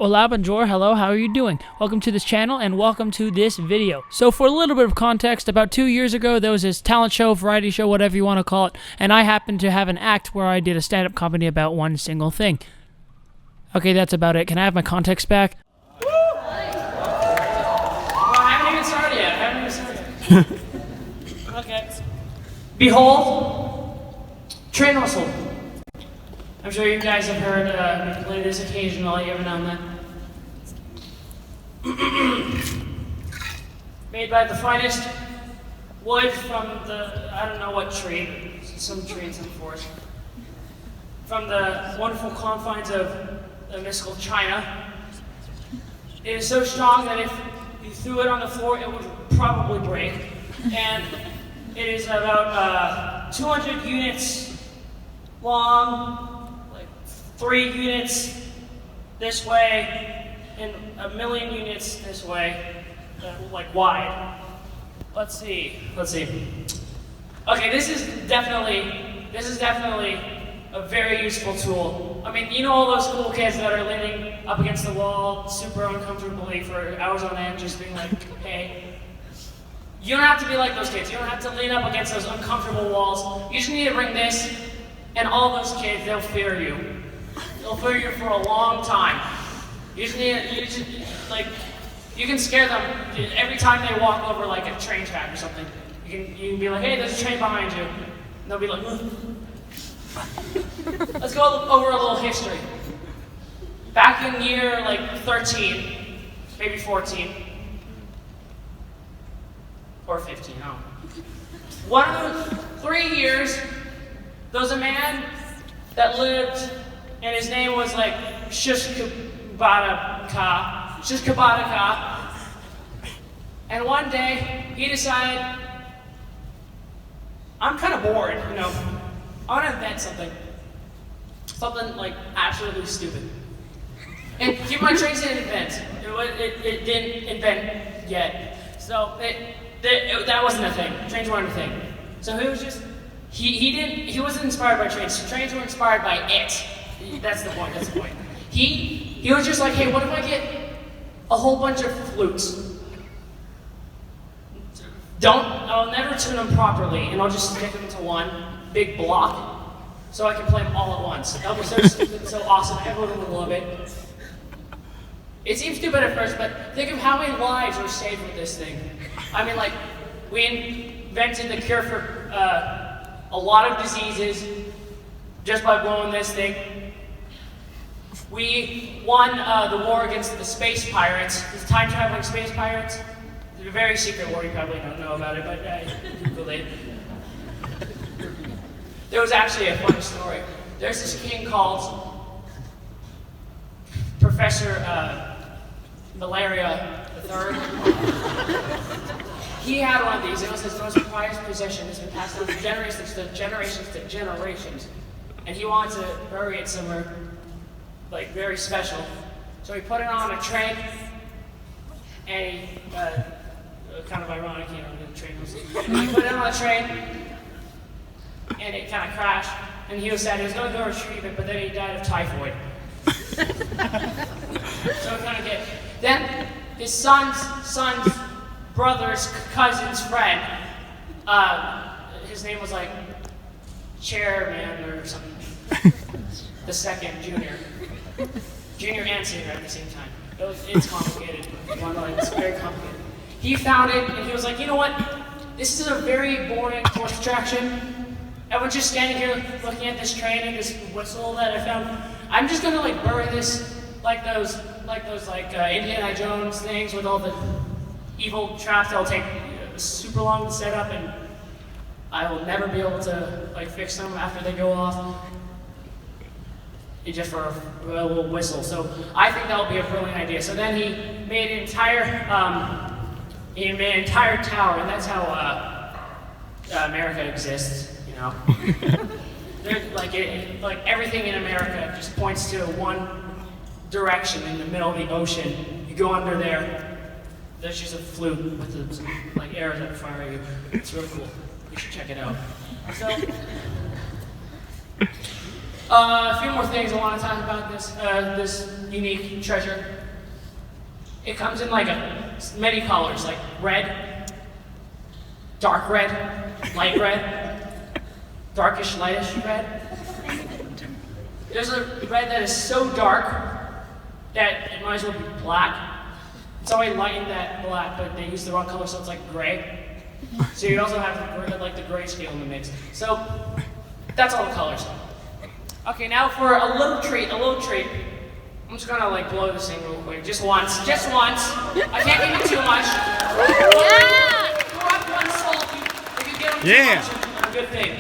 Hola, bonjour, hello, how are you doing? Welcome to this channel and welcome to this video. So for a little bit of context, about 2 years ago there was this talent show, variety show, whatever you want to call it, and I happened to have an act where I did a stand-up comedy about one single thing. Okay, that's about it. Can I have my context back? Well, I haven't even started yet. Okay. Behold, train whistle. I'm sure you guys have heard me play this occasionally, every now and then. Made by the finest wood from the, I don't know what tree, some tree in some forest. From the wonderful confines of the mystical China. It is so strong that if you threw it on the floor, it would probably break. And it is about 200 units long, 3 units this way, and 1 million units this way, like wide. Let's see. Okay, this is definitely a very useful tool. I mean, you know all those cool kids that are leaning up against the wall super uncomfortably for hours on end, just being like, hey. You don't have to be like those kids. You don't have to lean up against those uncomfortable walls. You just need to bring this, and all those kids, they'll fear you. They'll fear you for a long time. You can scare them every time they walk over like a train track or something. You can be like, hey, there's a train behind you. And they'll be like, Let's go over a little history. Back in year 13, maybe 14, or 15, I don't know. One of the 3 years, there was a man that lived, and his name was like Shishkabataka. And one day, he decided, I'm kind of bored, you know. I want to invent something. Something like absolutely stupid. And keep in mind, trains didn't invent. It didn't invent yet. So that wasn't a thing. Trains weren't a thing. So he was just, he wasn't inspired by trains. Trains were inspired by it. That's the point. He was just like, hey, what if I get a whole bunch of flutes? I'll never tune them properly, and I'll just stick them to one big block, so I can play them all at once. That was so stupid, so awesome. Everyone would love it. It seems stupid at first, but think of how many lives were saved with this thing. I mean, like, we invented the cure for a lot of diseases just by blowing this thing. We won the war against the space pirates, the time-traveling space pirates. It's a very secret war, you probably don't know about it, but Google it. There was actually a funny story. There's this king called Professor Malaria III. He had one of these. It was his most prized possession. It's been passed down from generations to generations. And he wanted to bury it somewhere, like, very special. So he put it on a train, and he, kind of ironic, you know, the train was, he put it on a train, and it kind of crashed, and he was sad. He was going to go retrieve it, but then he died of typhoid. So it kind of get. Then his son's brother's cousin's friend, his name was like Chairman or something. The second junior and senior at the same time. It's complicated. It's very complicated. He found it, and he was like, you know what? This is a very boring tourist attraction. Everyone's just standing here looking at this train and this whistle that I found. I'm just gonna like bury this like those Indiana Jones things with all the evil traps that'll take super long to set up, and I will never be able to like fix them after they go off. Just for a little whistle. So I think that would be a brilliant idea. So then he made an entire tower, and that's how America exists. You know, like everything in America just points to one direction in the middle of the ocean. You go under there. There's just a flute with some like arrows that fire at you. It's really cool. You should check it out. So. A few more things I want to talk about this unique treasure. It comes in like many colors, like red, dark red, light red, darkish, lightish red. There's a red that is so dark that it might as well be black. It's already lightened that black, but they use the wrong color, so it's like gray. So you also have the gray scale in the mix. So that's all the colors. Okay, now for a little treat. I'm just gonna like blow this thing real quick, just once. I can't give you too much. Pour up one salt. If you give them too much, it's a good thing.